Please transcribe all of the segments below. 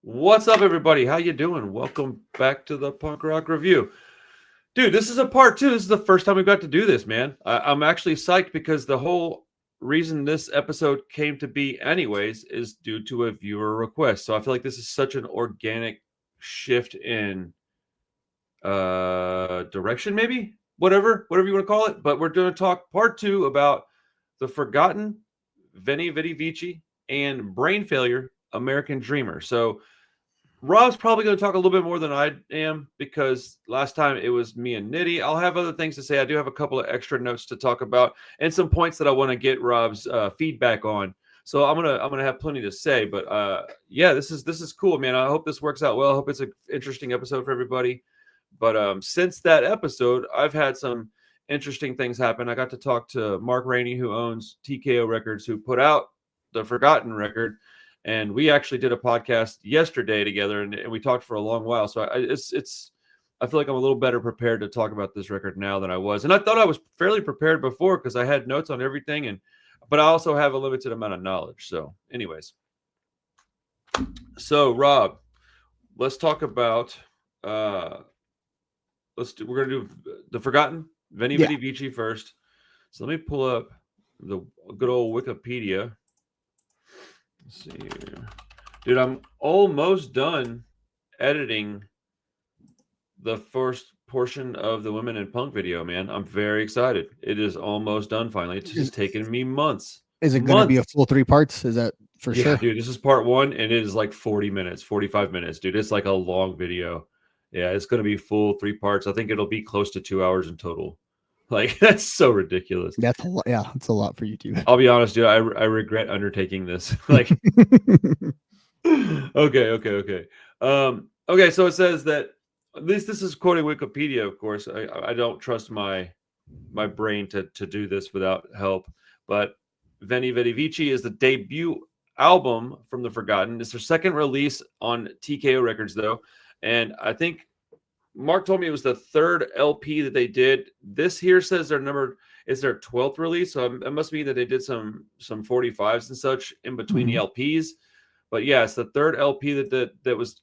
What's up, everybody? How you doing? Welcome back to the Punk Rock Review. Dude, this is a part two. This is the first time we got to do this, man. I'm actually psyched because the whole reason this episode came to be anyways is due to a viewer request. So I feel like this is such an organic shift in direction, maybe? Whatever you want to call it. But we're going to talk part two about the forgotten Veni Vidi Vici and brain failure American Dreamer. So Rob's probably going to talk a little bit more than I am because last time it was me and Nitty. I'll have other things to say. I do have a couple of extra notes to talk about and some points that I want to get Rob's feedback on. So I'm gonna have plenty to say. But yeah, this is cool, man. I hope this works out well. I hope it's an interesting episode for everybody. But since that episode, I've had some interesting things happen. I got to talk to Mark Rainey, who owns TKO Records, who put out the Forgotten record. And we actually did a podcast yesterday together, and we talked for a long while. So I feel like I'm a little better prepared to talk about this record now than I was. And I thought I was fairly prepared before because I had notes on everything, but I also have a limited amount of knowledge. So, anyways, so Rob, let's talk about we're gonna do the Forgotten Veni Vidi Vici first. So let me pull up the good old Wikipedia. Let's see here. Dude, I'm almost done editing the first portion of the Women in Punk video, man. I'm very excited. It is almost done finally. It's just taken me months. Is it going to be a full 3 parts? Is that for sure? Dude, this is part 1, and it is like 40 minutes, 45 minutes, dude. It's like a long video. Yeah, it's going to be full 3 parts. I think it'll be close to 2 hours in total. Like, that's so ridiculous. That's a lot. Yeah, it's a lot for YouTube. I'll be honest, dude. I regret undertaking this. Like, okay. Okay. So it says that at least this is quoting Wikipedia, of course. I don't trust my brain to do this without help. But Veni Vidi Vici is the debut album from the Forgotten. It's their second release on TKO Records, though, and I think Mark told me it was the third LP that they did. This here says their 12th release, so it must mean that they did some 45s and such in between the LPs. But yeah, it's the third LP that was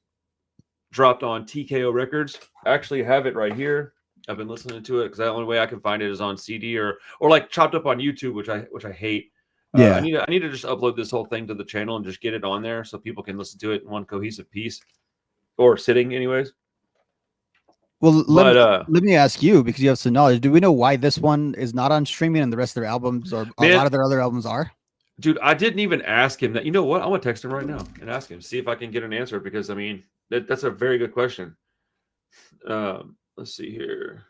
dropped on TKO Records. I actually have it right here. I've been listening to it because the only way I can find it is on CD or like chopped up on YouTube, which I hate. Yeah, I need to just upload this whole thing to the channel and just get it on there so people can listen to it in one cohesive piece or sitting, anyways. Well, let me ask you, because you have some knowledge. Do we know why this one is not on streaming and the rest of their albums or a lot of their other albums are? Dude, I didn't even ask him that. You know what? I'm going to text him right now and ask him, see if I can get an answer, because, I mean, that's a very good question. Let's see here.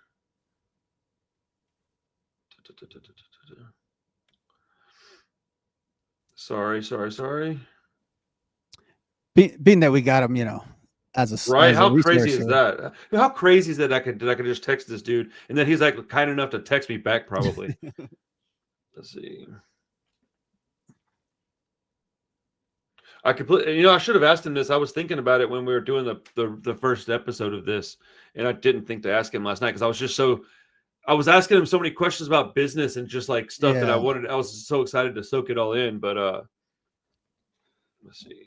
Sorry. Being that we got him, as a right. How crazy is that? How crazy is that I could just text this dude and then he's like kind enough to text me back, probably. Let's see. I completely, I should have asked him this. I was thinking about it when we were doing the first episode of this, and I didn't think to ask him last night because I was asking him so many questions about business and just like stuff that I wanted. I was so excited to soak it all in, but let's see.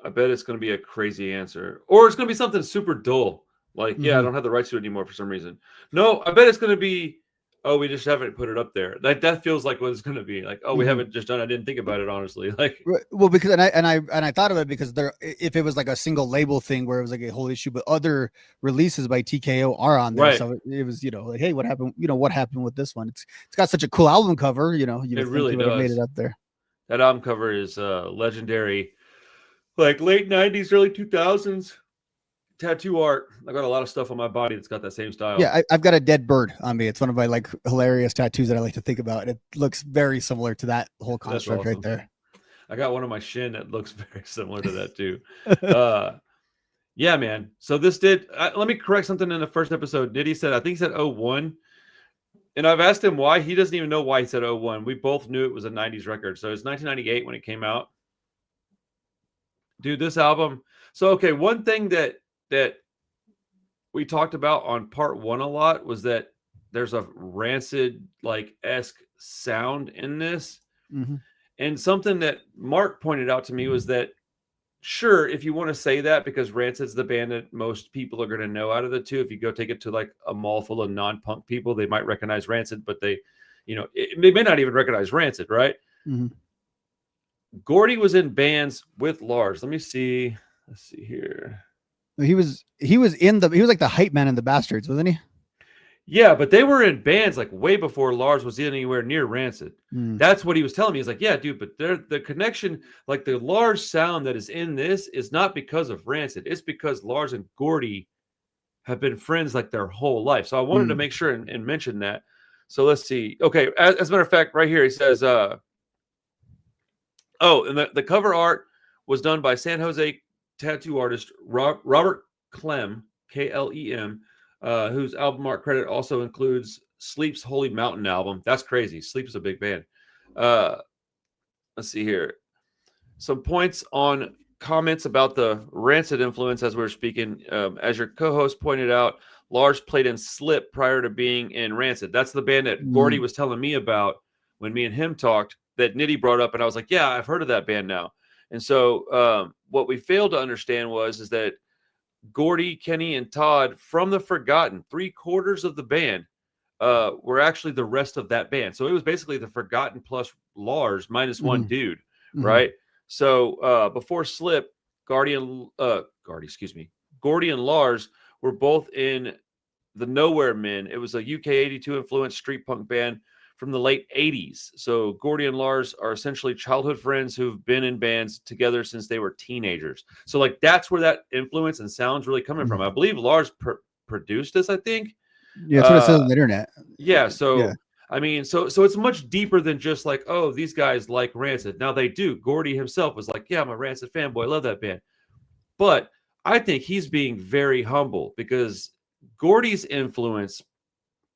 I bet it's going to be a crazy answer, or it's going to be something super dull. Like, I don't have the rights to it anymore for some reason. No, I bet it's going to be, oh, we just haven't put it up there. That feels like what it's going to be. Like, oh, we haven't just done. I didn't think about it, honestly. Like, well, because I thought of it because if it was like a single label thing where it was like a whole issue, but other releases by TKO are on there, right. So it was like, hey, what happened? What happened with this one? It's got such a cool album cover. You really does. Made it up there. That album cover is legendary. Like late 90s, early 2000s tattoo art. I got a lot of stuff on my body that's got that same style. Yeah, I've got a dead bird on me. It's one of my like hilarious tattoos that I like to think about. It looks very similar to that whole construct right there. I got one on my shin that looks very similar to that too. Yeah, man. So this did. Let me correct something in the first episode. Nitty said, I think he said 01. And I've asked him why. He doesn't even know why he said 01. We both knew it was a 90s record. So it's 1998 when it came out. Dude, this album. So, okay, one thing that we talked about on part 1 a lot was that there's a Rancid like esque sound in this. And something that Mark pointed out to me was that, sure, if you want to say that because Rancid's the band that most people are going to know out of the two, if you go take it to like a mall full of non-punk people, they might recognize Rancid, but they may not even recognize Rancid, right? Mm-hmm. Gordy was in bands with Lars. Let's see here. He was like the hype man in the Bastards, wasn't he? Yeah, but they were in bands like way before Lars was anywhere near Rancid. Mm. That's what he was telling me. He's like, yeah, dude, but the connection, like the Lars sound that is in this is not because of Rancid. It's because Lars and Gordy have been friends like their whole life. So I wanted to make sure and mention that. So let's see. Okay, as a matter of fact, right here, he says, and the cover art was done by San Jose tattoo artist Robert Clem, Klem, whose album art credit also includes Sleep's Holy Mountain album. That's crazy. Sleep is a big band. Let's see here. Some points on comments about the Rancid influence as we were speaking. As your co-host pointed out, Lars played in Slip prior to being in Rancid. That's the band that Gordy was telling me about when me and him talked, that Nitty brought up, and I was like, yeah, I've heard of that band now. And so what we failed to understand is that Gordy, Kenny, and Todd from the Forgotten, 3/4 of the band, were actually the rest of that band. So it was basically the Forgotten plus Lars minus one dude, right? So before Slip, Gordy and Lars were both in the Nowhere Men. It was a UK 82 influenced street punk band from the late 80s. So Gordy and Lars are essentially childhood friends who've been in bands together since they were teenagers. So like that's where that influence and sound's really coming from. I believe Lars produced this, I think. Yeah, that's what it says on the internet. Yeah, so I mean, so it's much deeper than just like, oh, these guys like Rancid. Now they do. Gordy himself was like, yeah, I'm a Rancid fanboy. Love that band. But I think he's being very humble because Gordy's influence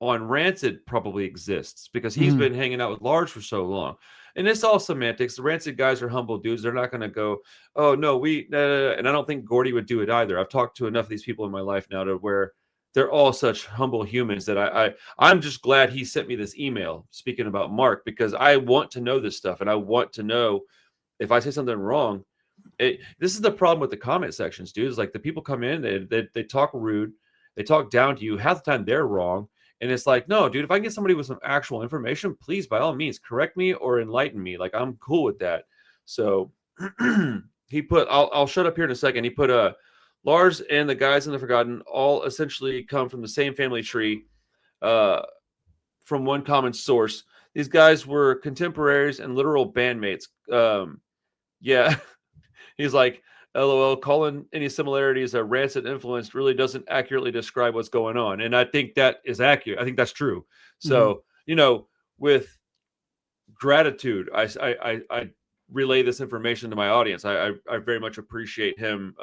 on Rancid probably exists because he's been hanging out with Lars for so long. And it's all semantics. The Rancid guys are humble dudes. They're not going to go, oh, no, and I don't think Gordy would do it either. I've talked to enough of these people in my life now to where they're all such humble humans that I'm just glad he sent me this email speaking about Mark, because I want to know this stuff. And I want to know if I say something wrong. This is the problem with the comment sections, dude. Is like the people come in, they talk rude. They talk down to you. Half the time they're wrong. And it's like, no, dude, if I can get somebody with some actual information, please, by all means, correct me or enlighten me. Like, I'm cool with that. So he put, I'll shut up here in a second. He put Lars and the guys in the Forgotten all essentially come from the same family tree from one common source. These guys were contemporaries and literal bandmates. Yeah. He's like, LOL, calling any similarities a Rancid influence really doesn't accurately describe what's going on. And I think that is accurate. I think that's true. So, with gratitude, I relay this information to my audience. I very much appreciate him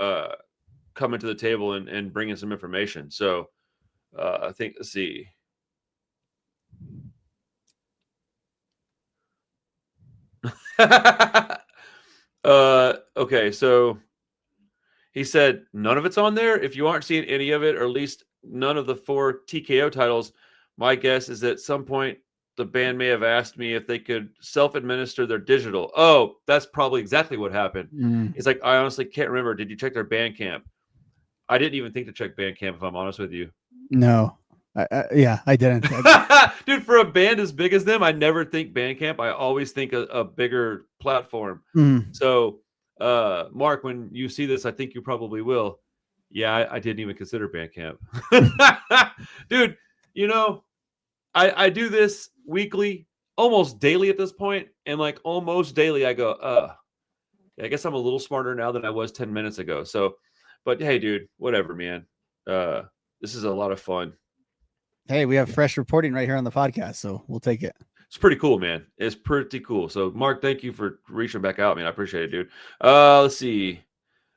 coming to the table and bringing some information. So I think, let's see. Okay, so he said none of it's on there. If you aren't seeing any of it, or at least none of the 4 TKO titles, my guess is that at some point the band may have asked me if they could self-administer their digital. Oh, that's probably exactly what happened. It's like, I honestly can't remember. Did you check their Bandcamp? I didn't even think to check Bandcamp, if I'm honest with you. No. I didn't. Dude, for a band as big as them, I never think Bandcamp. I always think a bigger platform. So, Mark, when you see this, I think you probably will. Yeah, I didn't even consider Bandcamp. Dude, I do this weekly, almost daily at this point, and like almost daily I go, I guess I'm a little smarter now than I was 10 minutes ago. So, but hey, dude, whatever, man. This is a lot of fun. Hey, we have fresh reporting right here on the podcast, so we'll take it. It's pretty cool, man. It's pretty cool. So, Mark, thank you for reaching back out, man. I appreciate it, dude. Let's see.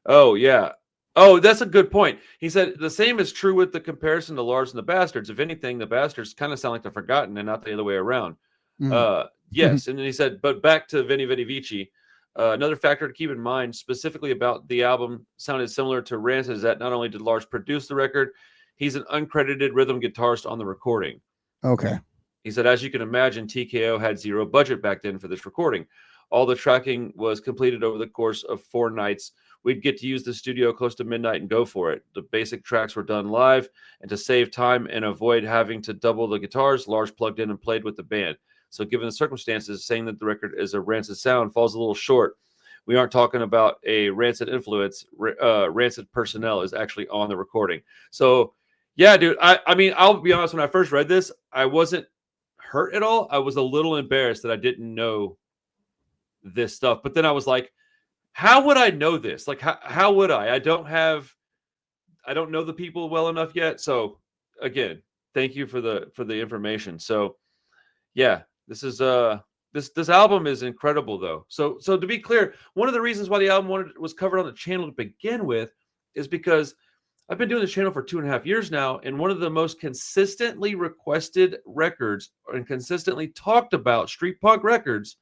Oh, yeah. Oh, that's a good point. He said the same is true with the comparison to Lars and the Bastards. If anything, the Bastards kind of sound like the Forgotten and not the other way around. Yes. And then he said, but back to Veni Vidi Vici. Another factor to keep in mind specifically about the album sounded similar to Rancid is that not only did Lars produce the record, he's an uncredited rhythm guitarist on the recording. Okay. He said, as you can imagine, TKO had zero budget back then for this recording. All the tracking was completed over the course of 4 nights. We'd get to use the studio close to midnight and go for it. The basic tracks were done live, and to save time and avoid having to double the guitars, Lars plugged in and played with the band. So given the circumstances, saying that the record is a Rancid sound falls a little short. We aren't talking about a Rancid influence. Rancid personnel is actually on the recording. So, yeah, dude, I mean, I'll be honest, when I first read this, I wasn't hurt at all. I was a little embarrassed that I didn't know this stuff. But then I was like, how would I know this? Like, how would I? I don't know the people well enough yet. So again, thank you for the information. So yeah, this is this album is incredible though. So to be clear, one of the reasons why the album was covered on the channel to begin with is because I've been doing this channel for 2.5 years now, and one of the most consistently requested records and consistently talked about street punk records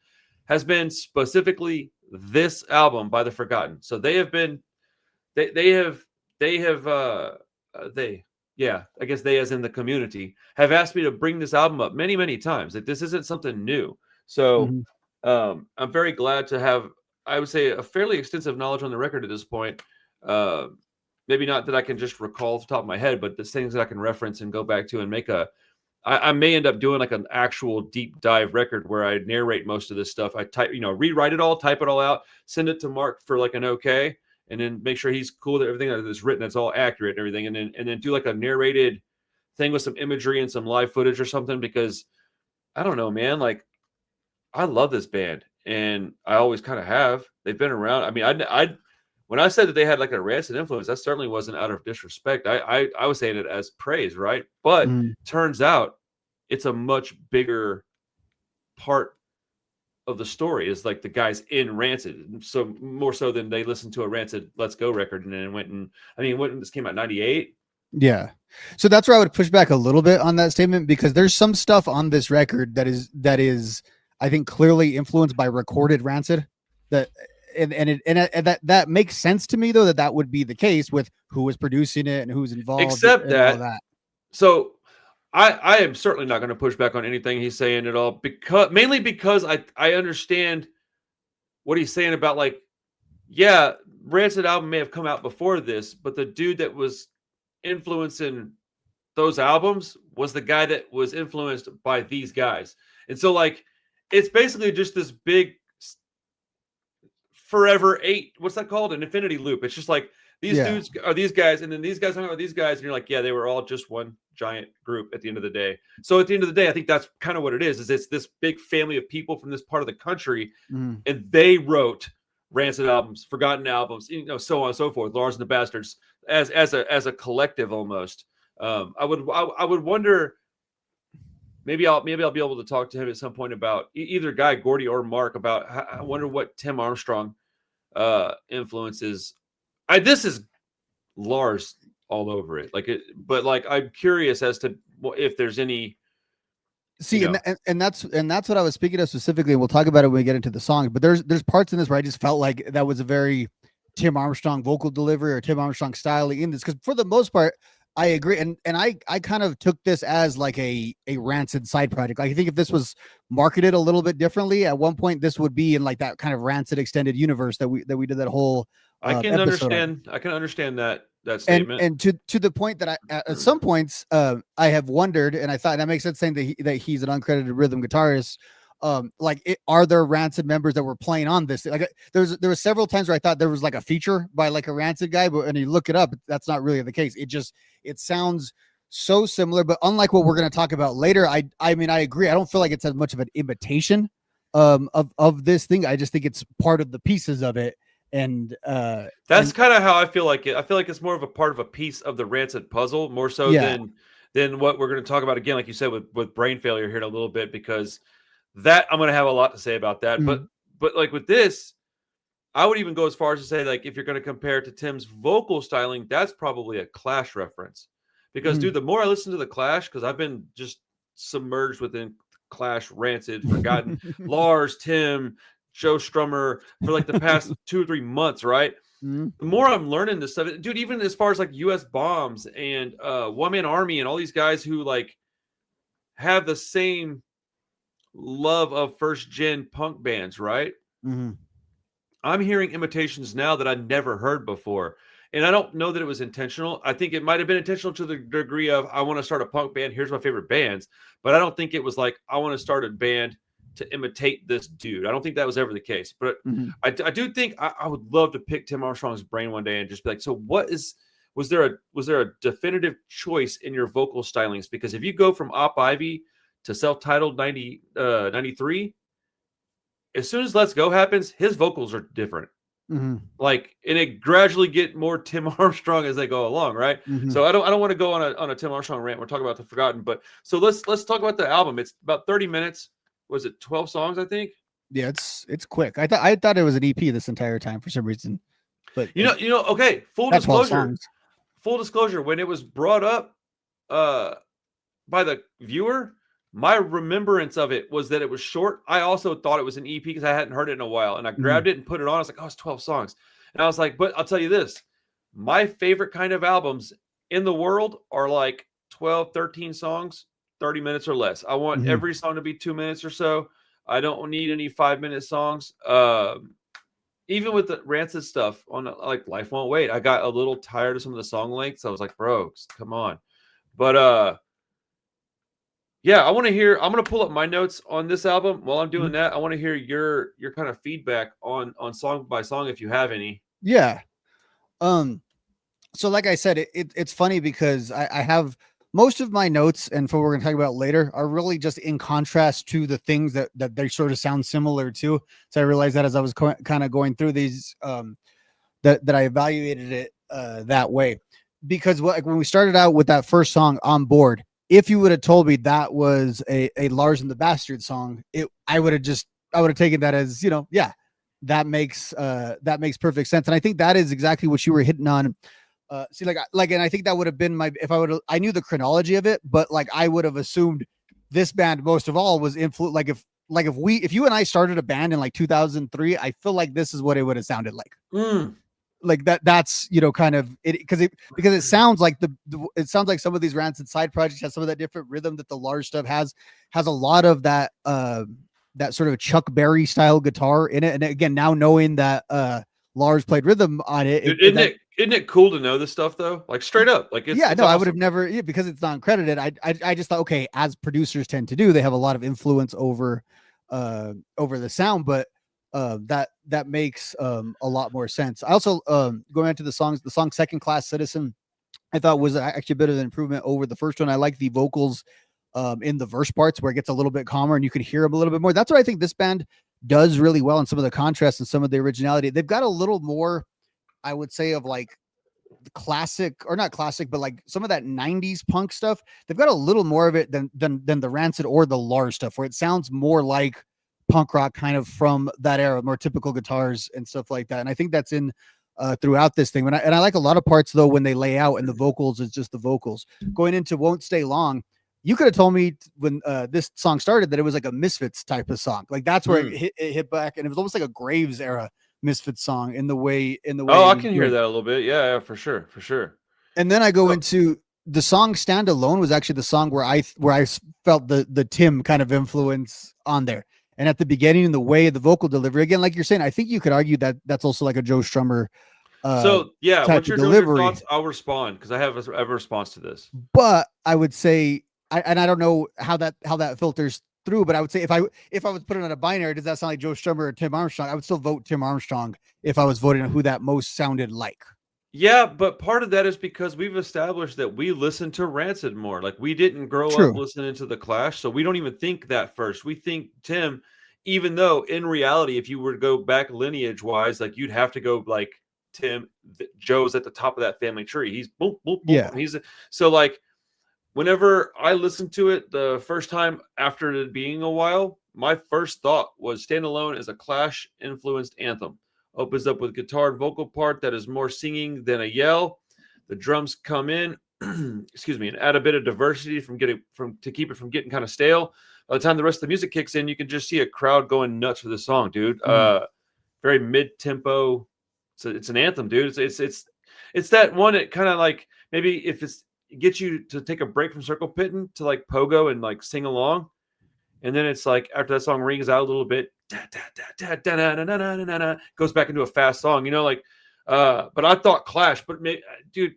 has been specifically this album by The Forgotten. So they have been, I guess they as in the community have asked me to bring this album up many, many times. Like this isn't something new. So I'm very glad to have, I would say, a fairly extensive knowledge on the record at this point. Maybe not that I can just recall off the top of my head, but there's things that I can reference and go back to and make I may end up doing like an actual deep dive record where I narrate most of this stuff. I rewrite it all, type it all out, send it to Mark for like an okay, and then make sure he's cool that everything that is written, that's all accurate and everything. And then do like a narrated thing with some imagery and some live footage or something, because I don't know, man, like I love this band and I always kind of have. They've been around. I mean, I when I said that they had like a Rancid influence, that certainly wasn't out of disrespect. I was saying it as praise, right? But turns out it's a much bigger part of the story is like the guys in Rancid. So more so than they listened to a Rancid Let's Go record and then went and, I mean, when this came out, 98? Yeah. So that's where I would push back a little bit on that statement, because there's some stuff on this record that is, I think, clearly influenced by recorded Rancid. That that makes sense to me, though, that would be the case with who was producing it and who's involved. Except and all that. So I am certainly not going to push back on anything he's saying at all, mainly because I understand what he's saying about, like, yeah, Rancid album may have come out before this, but the dude that was influencing those albums was the guy that was influenced by these guys. And so, like, it's basically just this big forever 8, what's that called? An infinity loop. It's just like these dudes are these guys, and then these guys hung out with these guys, and you're like, yeah, they were all just one giant group at the end of the day. So at the end of the day, I think that's kind of what it is it's this big family of people from this part of the country, and they wrote Rancid albums, Forgotten albums, so on and so forth, Lars and the Bastards, as a collective almost. I would wonder, maybe I'll be able to talk to him at some point about either guy, Gordy or Mark, about I wonder what Tim Armstrong influences. This is Lars all over it, but I'm curious as to if there's any. See, and that's what I was speaking of specifically, and we'll talk about it when we get into the songs. But there's parts in this where I just felt like that was a very Tim Armstrong vocal delivery or Tim Armstrong style in this, because for the most part, I agree, and I kind of took this as like a Rancid side project. Like, I think if this was marketed a little bit differently, at one point this would be in like that kind of Rancid extended universe that we did that whole. I can understand that statement, and to the point that I at some points I have wondered, and I thought that makes sense, saying that he's an uncredited rhythm guitarist. Are there Rancid members that were playing on this? Like, there were several times where I thought there was like a feature by like a Rancid guy, but when you look it up, that's not really the case. It sounds so similar, but unlike what we're going to talk about later, I mean, I agree. I don't feel like it's as much of an imitation of this thing. I just think it's part of the pieces of it. And that's kind of how I feel like it. I feel like it's more of a part of a piece of the Rancid puzzle, more so than what we're going to talk about again, like you said, with brain failure here in a little bit, because that I'm going to have a lot to say about that. But like with this, I would even go as far as to say, like, if you're going to compare it to Tim's vocal styling, that's probably a Clash reference, because dude, the more I listen to the Clash, because I've been just submerged within Clash, Rancid, Forgotten, Lars, Tim, Joe Strummer for like the past 2 or 3 months, right? The more I'm learning this stuff, dude, even as far as like US Bombs and One Man Army and all these guys who like have the same love of first gen punk bands, right? Mm-hmm. I'm hearing imitations now that I never heard before. And I don't know that it was intentional. I think it might have been intentional to the degree of I want to start a punk band. Here's my favorite bands. But I don't think it was like I want to start a band to imitate this dude. I don't think that was ever the case. But Mm-hmm. I do think I would love to pick Tim Armstrong's brain one day and just be like, so what is was there a definitive choice in your vocal stylings? Because if you go from Op Ivy to self-titled 93, as soon as Let's Go happens, his vocals are different. Mm-hmm. Like, and it gradually get more Tim Armstrong as they go along, right? Mm-hmm. So I don't want to go on a Tim Armstrong rant. We're talking about the Forgotten, but so let's talk about the album. It's about 30 minutes. Was it 12 songs? I think. Yeah, it's quick. I thought it was an EP this entire time for some reason, but you know. Okay, full that's 12 disclosure. songs. Full disclosure. When it was brought up, by the viewer, my remembrance of it was that it was short. I also thought it was an EP because I hadn't heard it in a while, and I grabbed it and put it on. I was like, oh, it's 12 songs. And I was like, but I'll tell you this, my favorite kind of albums in the world are like 12, 13 songs, 30 minutes or less. I want every song to be 2 minutes or so. I don't need any 5-minute songs. Even with the Rancid stuff on like Life Won't Wait, I got a little tired of some of the song lengths. I was like, bro, come on. But yeah, I want to hear. I'm going to pull up my notes on this album. While I'm doing that, I want to hear your kind of feedback on song by song if you have any. Yeah. So like I said, it's funny because I have most of my notes, and for what we're going to talk about later, are really just in contrast to the things that they sort of sound similar to. So I realized that as I was kind of going through these, that I evaluated it that way, because when we started out with that first song, On Board, if you would have told me that was a Lars and the Bastard song, I would have taken that as, yeah, that makes perfect sense. And I think that is exactly what you were hitting on. And I think that would have been I knew the chronology of it, but like I would have assumed this band most of all was influenced. If you and I started a band in like 2003, I feel like this is what it would have sounded like. Like that's kind of it, because it sounds like it sounds like some of these Rancid side projects has some of that different rhythm that the Lars stuff has a lot of that that sort of Chuck Berry style guitar in it. And again, now knowing that Lars played rhythm on it, isn't it cool to know this stuff though? Like straight up, like it's awesome. I would have never, because it's not credited. I just thought, okay, as producers tend to do, they have a lot of influence over the sound, but that makes a lot more sense. I also going into the song Second Class Citizen, I thought was actually a bit of an improvement over the first one. I like the vocals in the verse parts where it gets a little bit calmer and you can hear them a little bit more. That's what I think this band does really well, in some of the contrast and some of the originality. They've got a little more, I would say, of like the classic, or not classic, but like some of that 90s punk stuff. They've got a little more of it than the Rancid or the Lars stuff, where it sounds more like punk rock kind of from that era, more typical guitars and stuff like that. And I think that's in throughout this thing. And I like a lot of parts though when they lay out and the vocals is just the vocals. Going into Won't Stay Long, you could have told me when this song started that it was like a Misfits type of song. Like that's where it hit back, and it was almost like a Graves era Misfits song in the way. Oh, I can hear that a little bit. Yeah, for sure. And then I go into the song Stand Alone, was actually the song where I felt the Tim kind of influence on there. And at the beginning, the way the vocal delivery, again, like you're saying, I think you could argue that that's also like a Joe Strummer. So yeah, what's your delivery? Thoughts? I'll respond because I have a response to this. But I would say, I don't know how that filters through, but I would say if I was putting on a binary, does that sound like Joe Strummer or Tim Armstrong? I would still vote Tim Armstrong if I was voting on who that most sounded like. Yeah, but part of that is because we've established that we listen to Rancid more. Like we didn't grow up listening to The Clash, so we don't even think that first. We think Tim, even though in reality, if you were to go back lineage wise, like you'd have to go like Tim, Joe's at the top of that family tree. He's boom, boom, boom. Yeah. So like whenever I listened to it the first time after it being a while, my first thought was Stand Alone is a Clash influenced anthem. Opens up with guitar and vocal part that is more singing than a yell. The drums come in, excuse me, and add a bit of diversity to keep it from getting kind of stale. By the time the rest of the music kicks in, you can just see a crowd going nuts for the song, dude. Very mid-tempo. So it's an anthem, dude. It's that one that kind of like maybe if it gets you to take a break from circle pitting to like pogo and like sing along. And then it's like after that song rings out a little bit, goes back into a fast song, you know, like, but I thought Clash, but dude,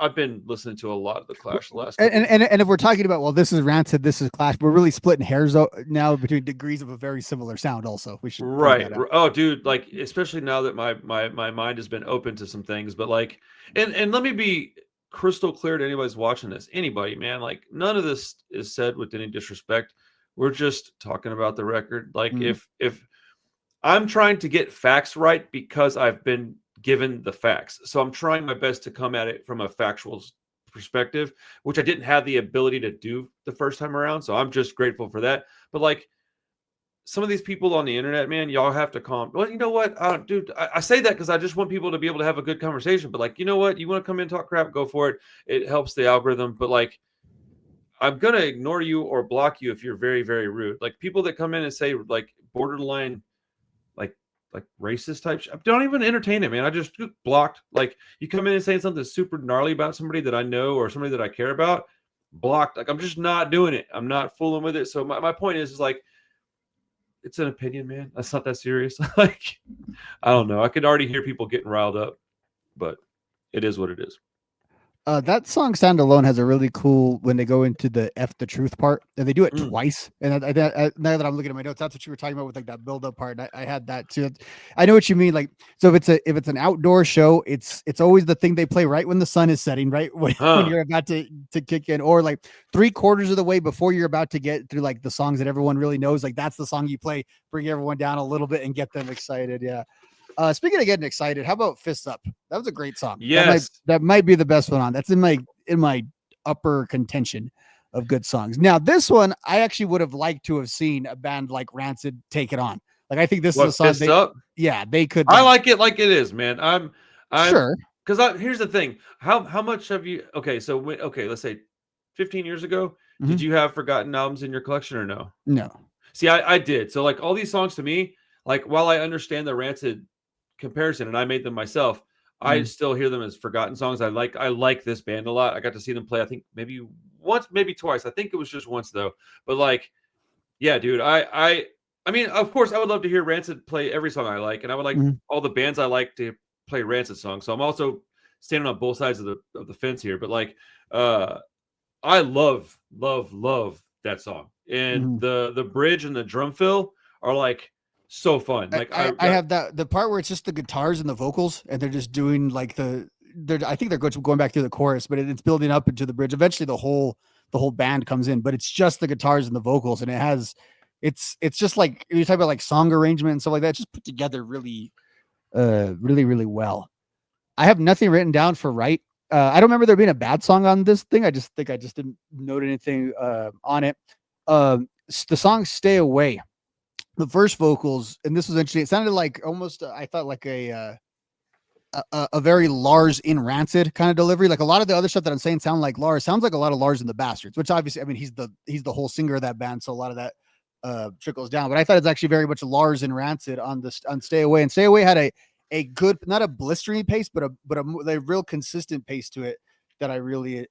I've been listening to a lot of the Clash the last couple and if we're talking about, well, this is Rancid, this is Clash, we're really splitting hairs now between degrees of a very similar sound. Also, we should point right. that out. Oh, dude, like, especially now that my mind has been open to some things, but like, and let me be crystal clear to anybody's watching this, anybody, man, like, none of this is said with any disrespect. We're just talking about the record. Like, if I'm trying to get facts right because I've been given the facts. So I'm trying my best to come at it from a factual perspective, which I didn't have the ability to do the first time around. So I'm just grateful for that. But like, some of these people on the internet, man, y'all have to calm. Well, you know what, dude, I say that because I just want people to be able to have a good conversation. But like, you know what, you want to come in and talk crap, go for it. It helps the algorithm. But like, I'm gonna ignore you or block you if you're very, very rude. Like, people that come in and say like borderline like racist type shit, don't even entertain it, man. I just blocked. Like, you come in and saying something super gnarly about somebody that I know or somebody that I care about, blocked. Like, I'm just not doing it. I'm not fooling with it. So my point is like, it's an opinion, man. That's not that serious. Like, I don't know. I could already hear people getting riled up, but it is what it is. That song "Stand Alone" has a really cool when they go into the "F the Truth" part, and they do it twice. And now that I'm looking at my notes, that's what you were talking about with like that build up part. I had that too. I know what you mean. Like, so if it's an outdoor show, it's always the thing they play right when the sun is setting, right when you're about to kick in, or like 3/4 of the way before you're about to get through like the songs that everyone really knows. Like, that's the song you play, bring everyone down a little bit and get them excited. Yeah. Speaking of getting excited, how about Fists Up? That was a great song. Yes. That might be the best one on. That's in my upper contention of good songs. Now, this one, I actually would have liked to have seen a band like Rancid take it on. Like, I think this is a song they could. I like it like it is, man. I'm sure. Because here's the thing. How much have you? Okay, so let's say 15 years ago, did you have forgotten albums in your collection or no? No. See, I did. So like, all these songs to me, like, while I understand the Rancid comparison and I made them myself, I still hear them as forgotten songs. I like this band a lot. I got to see them play, I think maybe once, maybe twice. I think it was just once though. But like, yeah, dude, I mean, of course I would love to hear Rancid play every song I like, and I would like all the bands I like to play Rancid songs. So I'm also standing on both sides of the fence here. But like, I love that song. And the bridge and the drum fill are like so fun. Like, I have the part where it's just the guitars and the vocals, and they're just doing like I think they're going back through the chorus, but it's building up into the bridge. Eventually the whole band comes in, but it's just the guitars and the vocals, and it's just like you talk about like song arrangement and stuff like that. It's just put together really really well. I have nothing written down for Right. I don't remember there being a bad song on this thing. I just didn't note anything on it. The song "Stay Away," the first vocals, and this was interesting. It sounded like almost I thought like a very Lars in Rancid kind of delivery. Like, a lot of the other stuff that I'm saying sounds like a lot of Lars and the Bastards, which obviously, I mean, he's the whole singer of that band, so a lot of that trickles down. But I thought it's actually very much Lars and Rancid on "Stay Away," and "Stay Away" had a good, not a blistering pace, but a real consistent pace to it that I really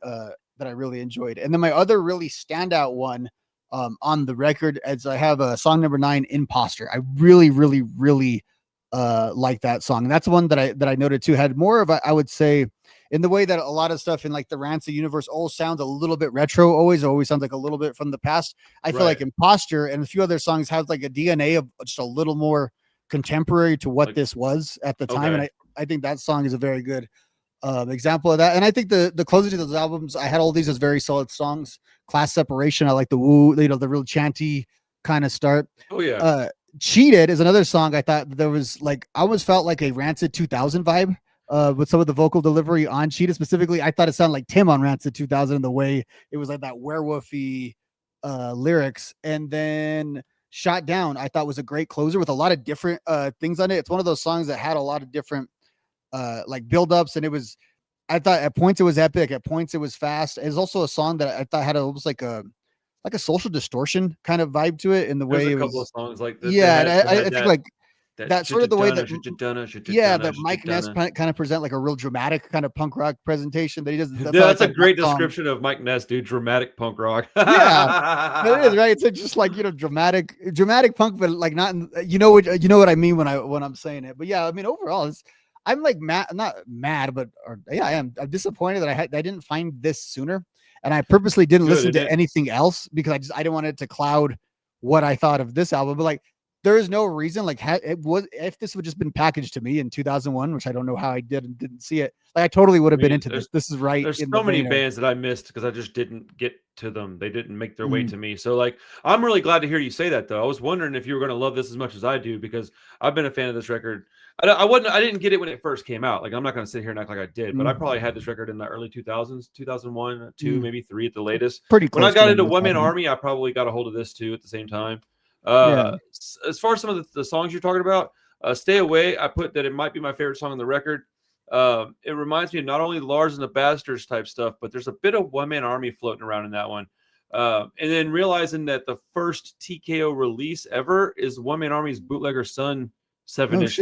enjoyed. And then my other really standout one on the record, as I have a song number 9, "Imposter." I really like that song. And that's one that I noted too, had more of a, I would say, in the way that a lot of stuff in like the Rancid universe always sounds a little bit retro, always sounds like a little bit from the past. I feel like "Imposter" and a few other songs have like a DNA of just a little more contemporary to what this was at the time. And I think that song is a very good example of that. And I think the closing of those albums, I had all these as very solid songs. "Class Separation," I like the woo, the real chanty kind of start. Oh yeah. "Cheated" is another song I thought there was like, I almost felt like a Rancid 2000 vibe with some of the vocal delivery on "Cheated." Specifically, I thought it sounded like Tim on Rancid 2000 in the way it was like that werewolfy lyrics. And then "Shot Down" I thought was a great closer with a lot of different things on it. It's one of those songs that had a lot of different like build-ups, and I thought at points it was epic, at points it was fast. It's also a song that I thought had almost like a Social Distortion kind of vibe to it in the way There's it a couple was. of songs like this. Yeah, and I think like that's sort of the way that that Mike Ness kind of present like a real dramatic kind of punk rock presentation that he does. That's a great description of Mike Ness, dude. Dramatic punk rock. Yeah, it is, right. It's just like, dramatic punk, but like not. You know what I mean when I'm saying it. But yeah, I mean overall, I'm like mad, not mad, but I am. I'm disappointed that I didn't find this sooner, and I purposely didn't listen to anything else because I didn't want it to cloud what I thought of this album. But like, there is no reason, like, if this would just been packaged to me in 2001, which I don't know how I didn't see it. Like, I totally would have been into this. This is right. There's so many bands that I missed because I just didn't get to them. They didn't make their way to me. So like, I'm really glad to hear you say that though. I was wondering if you were going to love this as much as I do, because I've been a fan of this record. I didn't get it when it first came out. Like, I'm not going to sit here and act like I did, but I probably had this record in the early 2000s, 2001, 2, maybe 3 at the latest. Pretty close. When I got into One Man Army, I probably got a hold of this too at the same time. As far as some of the songs you're talking about, Stay Away, I put that it might be my favorite song on the record. It reminds me of not only Lars and the Bastards type stuff, but there's a bit of One Man Army floating around in that one. And then realizing that the first TKO release ever is One Man Army's Bootlegger Son 7-inch.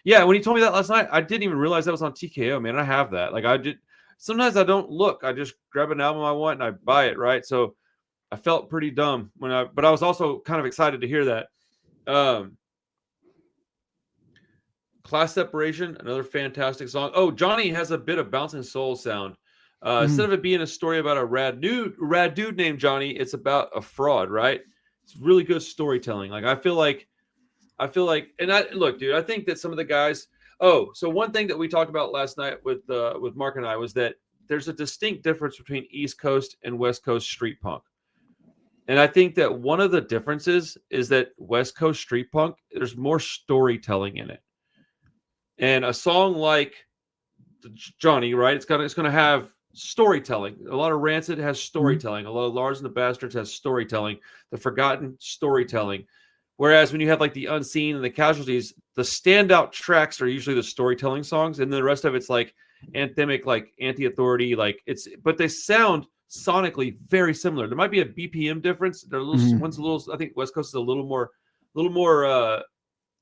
When he told me that last night, I didn't even realize that was on TKO, man. I have that. Like, I did. Sometimes I don't look. I just grab an album I want and I buy it, right? So I felt pretty dumb but I was also kind of excited to hear that. Class Separation, another fantastic song. Oh, Johnny has a bit of Bouncing Soul sound. Instead of it being a story about a rad dude named Johnny, it's about a fraud, right? It's really good storytelling. Like, I feel like, look, dude, I think that some of the guys. Oh, so one thing that we talked about last night with Mark and I was that there's a distinct difference between East Coast and West Coast street punk. And I think that one of the differences is that West Coast street punk, there's more storytelling in it. And a song like Johnny, right? It's going to have storytelling. A lot of Rancid has storytelling. A lot of Lars and the Bastards has storytelling. The Forgotten, storytelling. Whereas when you have like the Unseen and the Casualties, the standout tracks are usually the storytelling songs, and then the rest of it's like anthemic, like Anti-Authority, but they sound sonically very similar. There might be a BPM difference. They're one's a little. I think West Coast is a little more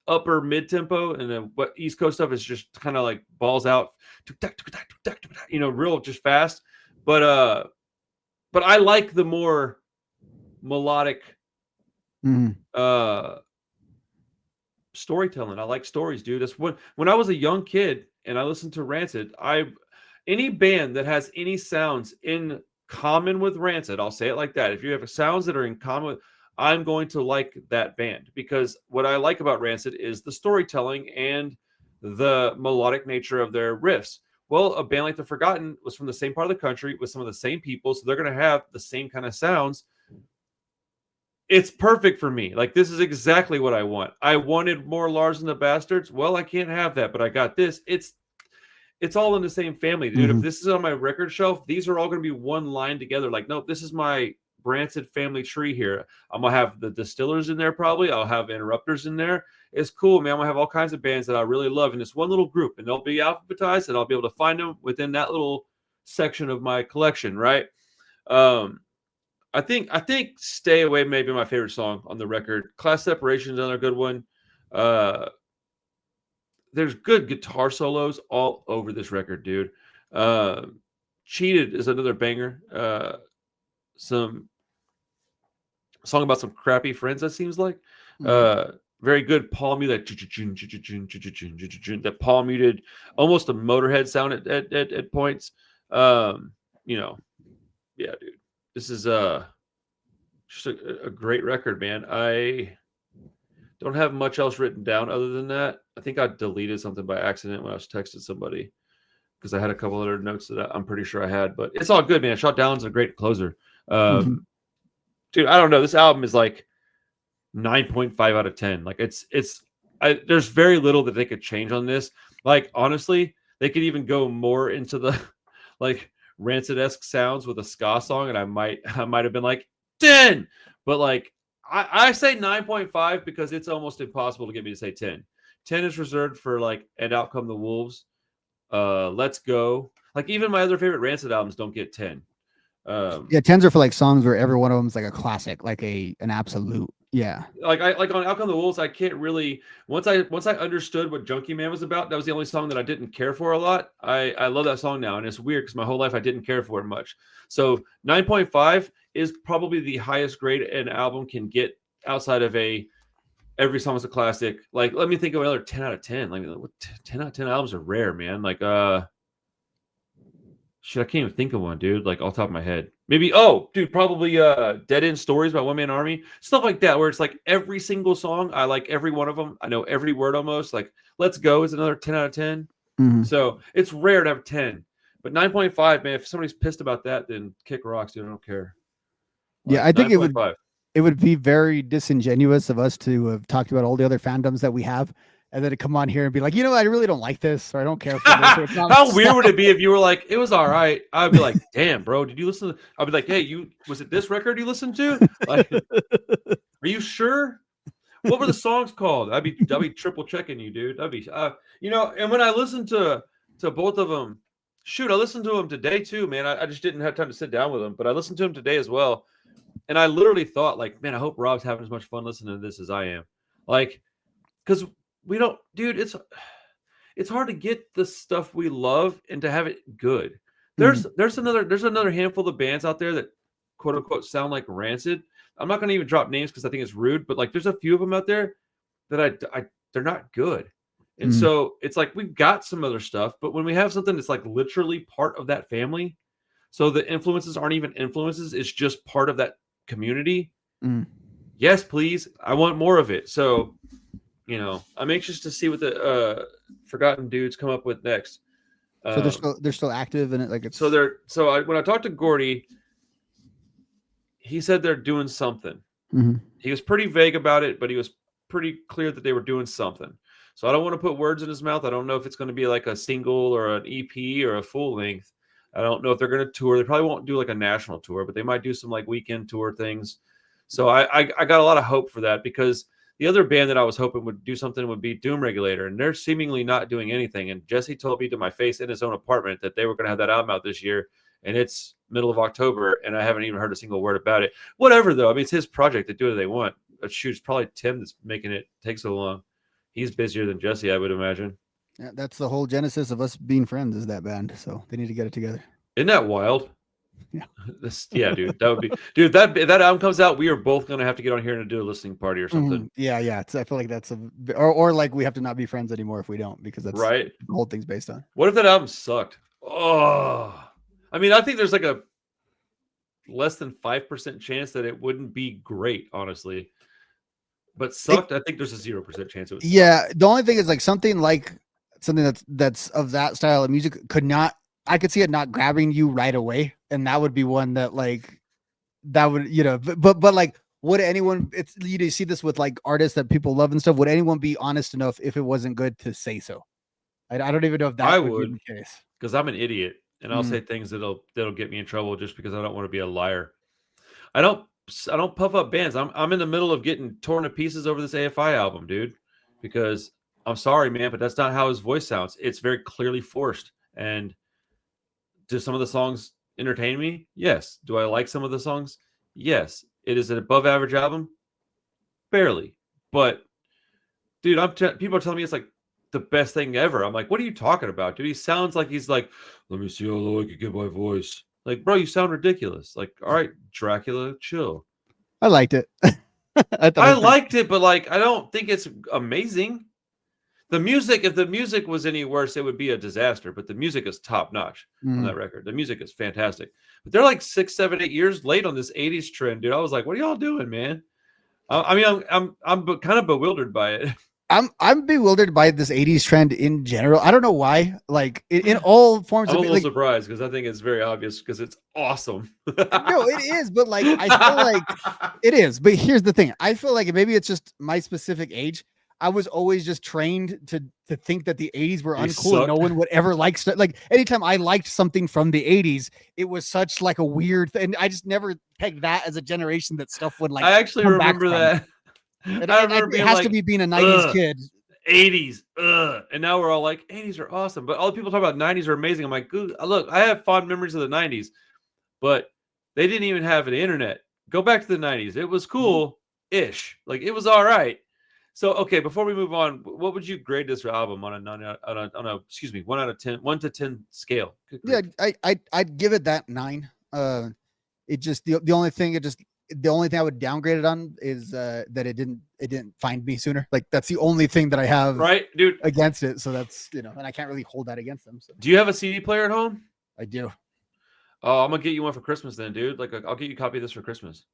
upper mid tempo, and then what East Coast stuff is just kind of like balls out, real just fast. But I like the more melodic storytelling. I like stories, dude. That's when I was a young kid and I listened to Rancid, any band that has any sounds in common with Rancid, I'll say it like that. If you have sounds that are in common with, I'm going to like that band, because what I like about Rancid is the storytelling and the melodic nature of their riffs. Well, a band like The Forgotten was from the same part of the country with some of the same people, so they're going to have the same kind of sounds. It's perfect for me. Like, this is exactly what I want. I wanted more Lars and the Bastards. Well, I can't have that, but I got this. It's all in the same family, dude. If this is on my record shelf, these are all going to be one line together. Like, nope, this is my Rancid family tree here. I'm going to have the Distillers in there probably. I'll have Interrupters in there. It's cool, man. I'm going to have all kinds of bands that I really love in this one little group, and they'll be alphabetized, and I'll be able to find them within that little section of my collection, right? I think Stay Away may be my favorite song on the record. Class Separation is another good one. There's good guitar solos all over this record, dude. Cheated is another banger. Some song about some crappy friends, that seems like. Very good palm mute, that palm muted, almost a Motorhead sound at points. Yeah, dude. This is just a great record, man. I don't have much else written down other than that. I think I deleted something by accident when I was texting somebody, because I had a couple other notes that I'm pretty sure I had, but it's all good, man. Shot Down's a great closer. Dude, I don't know. This album is like 9.5 out of 10. Like, there's very little that they could change on this. Like, honestly, they could even go more into the like Rancid-esque sounds with a ska song, and I might have been like 10. But like, I say 9.5 because it's almost impossible to get me to say 10. 10 is reserved for like And Out Come the Wolves, Let's Go. Like, even my other favorite Rancid albums don't get 10. 10s are for like songs where every one of them is like a classic, like an absolute, Yeah. Like on Out Come the Wolves, I can't really once I understood what Junkie Man was about, that was the only song that I didn't care for a lot. I love that song now, and it's weird because my whole life I didn't care for it much. So 9.5 is probably the highest grade an album can get outside of every song is a classic. Like, let me think of another 10 out of 10. Like 10 out of 10 albums are rare, man. Like shit, I can't even think of one, dude. Like, off the top of my head. Maybe, probably Dead End Stories by One Man Army. Stuff like that, where it's like every single song, I like every one of them. I know every word almost. Like, Let's Go is another 10 out of 10. Mm-hmm. So it's rare to have 10. But 9.5, man, if somebody's pissed about that, then kick rocks, dude. I don't care. Like, yeah, I think 9.5. It would be very disingenuous of us to have talked about all the other fandoms that we have, and then to come on here and be like, I really don't like this, or I don't care for this. Or it's not How weird would it be if you were like, it was all right? I'd be like, damn, bro, did you listen to? I'd be like, hey, was it this record you listened to? Like, are you sure? What were the songs called? I'd be triple checking you, dude. That'd be, And when I listened to both of them, shoot, I listened to them today too, man. I just didn't have time to sit down with them, but I listened to them today as well. And I literally thought, like, man, I hope Rob's having as much fun listening to this as I am. Like, because we don't, dude, it's hard to get the stuff we love and to have it good. There's another handful of bands out there that quote unquote sound like Rancid. I'm not going to even drop names because I think it's rude, but like there's a few of them out there that they're not good. And so it's like we've got some other stuff, but when we have something that's like literally part of that family, so the influences aren't even influences, it's just part of that community. Yes, please. I want more of it. So I'm anxious to see what the Forgotten Dudes come up with next. So they're still active in it, like it's. When I talked to Gordy, he said they're doing something. Mm-hmm. He was pretty vague about it, but he was pretty clear that they were doing something. So I don't want to put words in his mouth. I don't know if it's going to be like a single or an EP or a full length. I don't know if they're going to tour. They probably won't do like a national tour, but they might do some like weekend tour things. So I got a lot of hope for that, because the other band that I was hoping would do something would be Doom Regulator, and they're seemingly not doing anything. And Jesse told me to my face in his own apartment that they were going to have that album out this year, and it's middle of October, and I haven't even heard a single word about it. Whatever, though. I mean, it's his project. They do what they want. But shoot, it's probably Tim that's making it take so long. He's busier than Jesse, I would imagine. Yeah, that's the whole genesis of us being friends, is that band. So they need to get it together. Isn't that wild? Yeah. Dude. That would be, dude. If that album comes out, we are both gonna have to get on here and do a listening party or something. Yeah. I feel like that's or like we have to not be friends anymore if we don't, because that's right. The whole thing's based on. What if that album sucked? Oh, I mean, I think there's like a less than 5% chance that it wouldn't be great, honestly. But sucked, I think there's a 0% chance it would. Yeah, the only thing is like something that's of that style of music I could see it not grabbing you right away, and that would be one that would, but like, would anyone? You see this with like artists that people love and stuff. Would anyone be honest enough if it wasn't good to say so? I don't even know if that would be the case, because I'm an idiot and I'll say things that'll get me in trouble just because I don't want to be a liar. I don't puff up bands. I'm in the middle of getting torn to pieces over this AFI album, dude, because I'm sorry, man, but that's not how his voice sounds. It's very clearly forced. And do some of the songs entertain me? Yes. Do I like some of the songs? Yes. It is an above average album? Barely. But dude, people are telling me it's like the best thing ever. I'm like, what are you talking about, dude? He sounds like he's like, let me see how low I can get my voice. Like, bro, you sound ridiculous. Like, all right, Dracula, chill. I liked it. I liked it, but like, I don't think it's amazing. The music, if the music was any worse, it would be a disaster. But the music is top notch on that record. The music is fantastic. But they're like 6, 7, 8 years late on this 80s trend, dude. I was like, what are y'all doing, man? I mean, I'm kind of bewildered by it. I'm bewildered by this 80s trend in general. I don't know why. Like in all forms I'm of a little surprised because I think it's very obvious because it's awesome. No, it is, but like I feel like it is. But here's the thing. I feel like maybe it's just my specific age. I was always just trained to think that the 80s were uncool and no one would ever like stuff. Like anytime I liked something from the 80s, it was such like a weird thing. And I just never pegged that as a generation that stuff would like. I actually remember that. And I remember it has to be being a 90s kid. 80s, and now we're all like 80s are awesome, but all the people talk about 90s are amazing. I'm like, look, I have fond memories of the 90s, but they didn't even have an internet. Go back to the 90s. It was cool. ish. Like it was all right. So okay, before we move on, what would you grade this album on a 1 out of 10, 1 to 10 scale? Yeah, I'd give it that 9. It just the only thing I would downgrade it on is that it didn't find me sooner. Like that's the only thing that I have right, dude, against it. So that's and I can't really hold that against them. So. Do you have a CD player at home? I do. Oh, I'm gonna get you one for Christmas then, dude. Like I'll get you a copy of this for Christmas.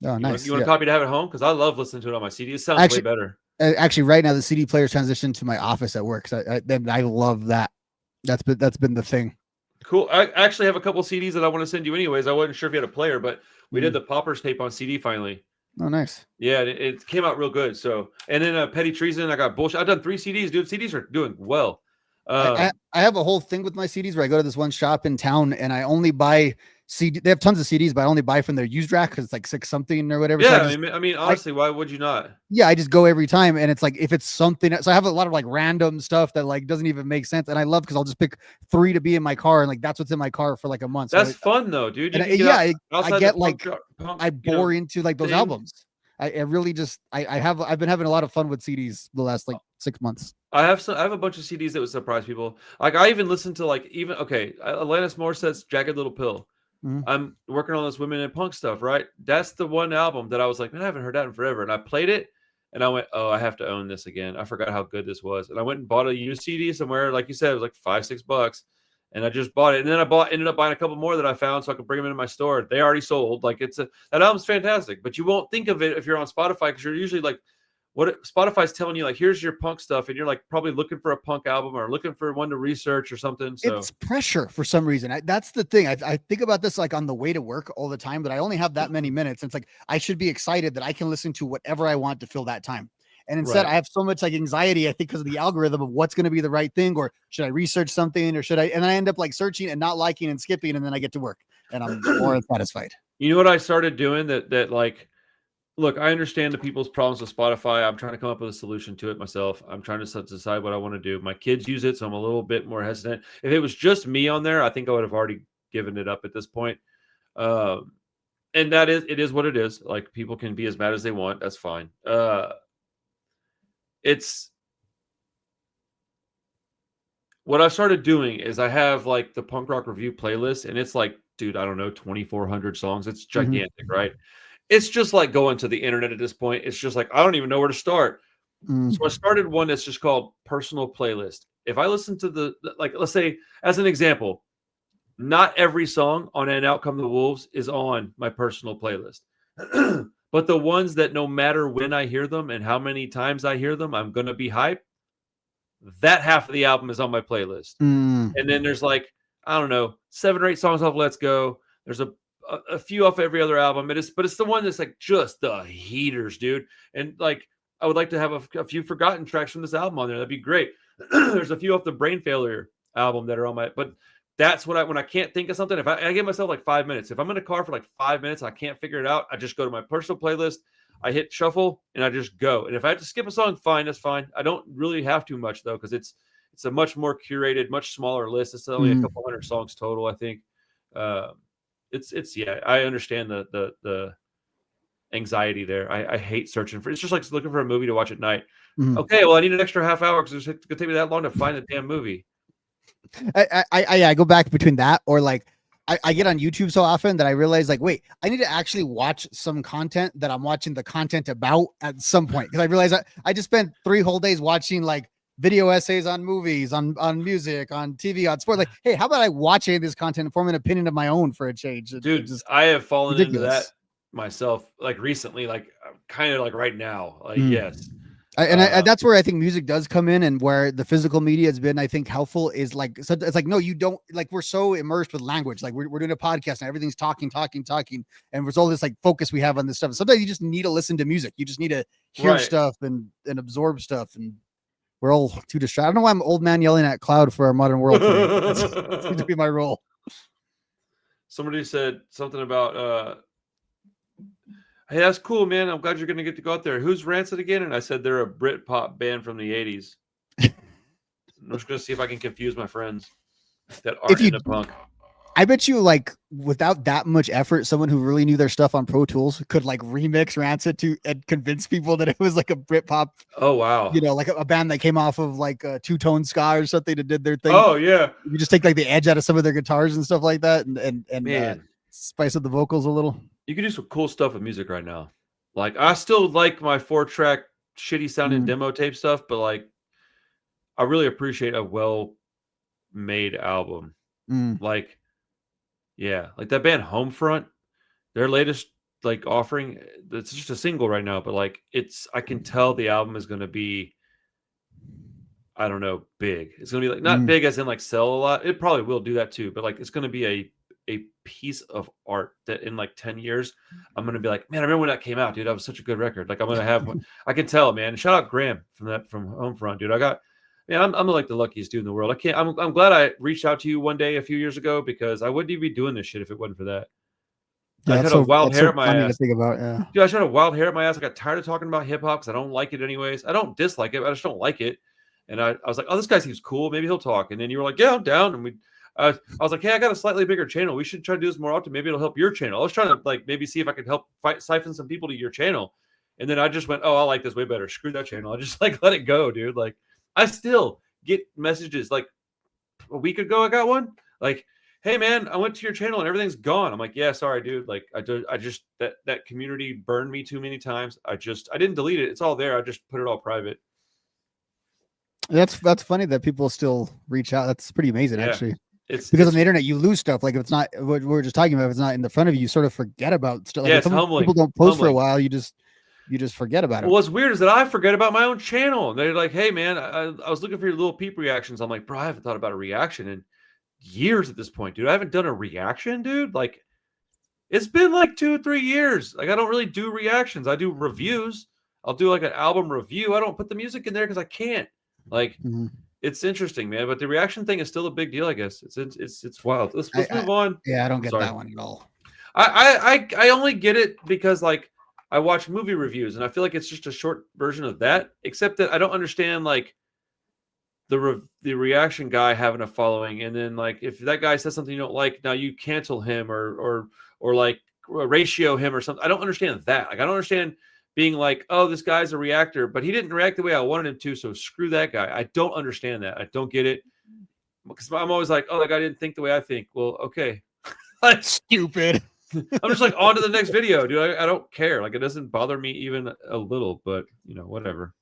Oh, nice. You want a copy to have at home? Because I love listening to it on my CD. It sounds way better. Actually, right now the CD player transitioned to my office at work. So I love that. That's been the thing. Cool. I actually have a couple CDs that I want to send you anyways. I wasn't sure if you had a player, but we did the Poppers tape on CD finally. Oh, nice. Yeah, it came out real good. So, and then Petty Treason, I got bullshit. I've done 3 CDs, dude. CDs are doing well. I have a whole thing with my CDs where I go to this one shop in town and I only buy CD. They have tons of CDs, but I only buy from their used rack because it's like 6 something or whatever. Yeah, so I mean, honestly, why would you not? Yeah, I just go every time, and it's like if it's something. So I have a lot of like random stuff that like doesn't even make sense, and I love because I'll just pick 3 to be in my car, and like that's what's in my car for like a month. That's so fun though, dude. I get like I bore into like those albums. I really just I've been having a lot of fun with CDs the last like 6 months. I have a bunch of CDs that would surprise people. Like I even listened to Alanis Morissette's Jagged Little Pill. Mm-hmm. I'm working on this Women in Punk stuff, right? That's the one album that I was like, man, I haven't heard that in forever. And I played it and I went, oh, I have to own this again. I forgot how good this was. And I went and bought a used CD somewhere, like you said, it was like $5-6. And I just bought it. And then ended up buying a couple more that I found so I could bring them into my store. They already sold. Like that album's fantastic, but you won't think of it if you're on Spotify because you're usually like, Spotify's telling you, like, here's your punk stuff, and you're like probably looking for a punk album or looking for one to research or something. So it's pressure for some reason. That's the thing. I think about this like on the way to work all the time, but I only have that many minutes. It's like I should be excited that I can listen to whatever I want to fill that time. And instead, I have so much like anxiety, I think, because of the algorithm of what's going to be the right thing, or should I research something, or should I? And I end up like searching and not liking and skipping, and then I get to work and I'm more unsatisfied. You know what I started doing that like. Look, I understand the people's problems with Spotify. I'm trying to come up with a solution to it myself. I'm trying to decide what I want to do. My kids use it, so I'm a little bit more hesitant. If it was just me on there, I think I would have already given it up at this point. And it is what it is. Like people can be as mad as they want. That's fine. It's what I started doing is I have like the punk rock review playlist, and it's like, dude, I don't know, 2,400 songs. It's gigantic, right? It's just like going to the internet at this point. It's just like, I don't even know where to start. So I started one that's just called personal playlist. If I listen to like, let's say as an example, not every song on And Out Come the Wolves is on my personal playlist, but the ones that no matter when I hear them and how many times I hear them, I'm going to be hyped. That half of the album is on my playlist. And then there's like, I don't know, 7 or 8 songs off Let's Go. There's a few off every other album. But it's the one that's like just the heaters, dude. And like, I would like to have a few forgotten tracks from this album on there. That'd be great. There's a few off the Brain Failure album that are on but that's what when I can't think of something, if I give myself like 5 minutes, if I'm in a car for like 5 minutes, and I can't figure it out, I just go to my personal playlist. I hit shuffle and I just go. And if I have to skip a song, fine, that's fine. I don't really have too much though, because it's a much more curated, much smaller list. It's only a couple hundred songs total, I think. Yeah, I understand the anxiety there. I hate searching for. It's just like looking for a movie to watch at night. Okay, well, I need an extra half hour because it's gonna take me that long to find the damn movie. I go back between that or like I get on YouTube so often that I realize like, wait, I need to actually watch some content that I'm watching the content about at some point, because I realize I just spent 3 whole days watching like video essays on movies, on music, on TV, on sport. Like, hey, how about I watch any of this content and form an opinion of my own for a change? Dude, I have fallen into that myself, like recently, like kind of like right now. Like, yes. That's where I think music does come in, and where the physical media has been, I think, helpful is like, so it's like, no, you don't, like, we're so immersed with language. Like we're doing a podcast and everything's talking. And there's all this like focus we have on this stuff. Sometimes you just need to listen to music. You just need to hear stuff and absorb stuff. And we're all too distracted. I don't know why I'm old man yelling at cloud for our modern world today. That seems to be my role. Somebody said something about, hey, that's cool, man. I'm glad you're going to get to go out there. Who's Rancid again? And I said they're a Britpop band from the 80s. I'm just going to see if I can confuse my friends that aren't into punk. I bet you like without that much effort, someone who really knew their stuff on Pro Tools could like remix Rancid to and convince people that it was like a Britpop. Oh wow. You know, like a band that came off of like a two-tone ska or something that did their thing. Oh yeah. You just take like the edge out of some of their guitars and stuff like that, and Man, spice up the vocals a little. you can do some cool stuff with music right now. Like I still like my 4-track shitty sounding demo tape stuff, but like I really appreciate a well-made album. Like, yeah, like that band Homefront, their latest like offering, it's just a single right now, but like I can tell the album is going to be, I don't know, big. It's going to be like not big as in like sell a lot. It probably will do that too, but like it's going to be a piece of art that in like 10 years I'm going to be like, man, I remember when that came out, dude. That was such a good record. Like I'm going to have one. I can tell, man. Shout out Graham from Homefront, dude. I'm like the luckiest dude in the world. I'm glad I reached out to you one day a few years ago because I wouldn't even be doing this shit if it wasn't for that. Yeah, I had a wild hair at my funny ass. to think about, yeah. Dude, I had a wild hair at my ass. I got tired of talking about hip hop because I don't like it anyways. I don't dislike it, but I just don't like it. And I was like, oh, this guy seems cool. Maybe he'll talk. And then you were like, yeah, I'm down. And I was like, hey, I got a slightly bigger channel. We should try to do this more often. Maybe it'll help your channel. I was trying to like maybe see if I could help siphon some people to your channel. And then I just went, oh, I like this way better. Screw that channel. I just like let it go, dude. Like I still get messages like a week ago. I got one like, hey man, I went to your channel and everything's gone. I'm like, yeah, sorry, dude. Like I just that community burned me too many times. I didn't delete it. It's all there. I just put it all private. That's funny that people still reach out. That's pretty amazing, actually. It's because on the internet you lose stuff. Like if it's not what we were just talking about, if it's not in the front of you, you sort of forget about stuff. Like yeah, it's humbling. People don't post for a while. You just forget about it. Well, what's weird is that I forget about my own channel. And they're like, hey man, I was looking for your little peep reactions. I'm like, bro, I haven't thought about a reaction in years at this point, dude. I haven't done a reaction, dude. Like it's been like 2 or 3 years. Like I don't really do reactions. I do reviews. I'll do like an album review. I don't put the music in there because I can't. Like it's interesting, man. But the reaction thing is still a big deal, I guess. It's wild. Let's move on. Yeah, I don't get that one at all. I only get it because like I watch movie reviews and I feel like it's just a short version of that, except that I don't understand like the reaction guy having a following, and then like if that guy says something you don't like, now you cancel him or like ratio him or something. I don't understand that. Like I don't understand being like, oh, this guy's a reactor, but he didn't react the way I wanted him to, so screw that guy. I don't understand that. I don't get it because I'm always like, oh, that guy didn't think the way I think. Well, okay, like stupid. I'm just like on to the next video, dude. I don't care. Like it doesn't bother me even a little, but you know, whatever.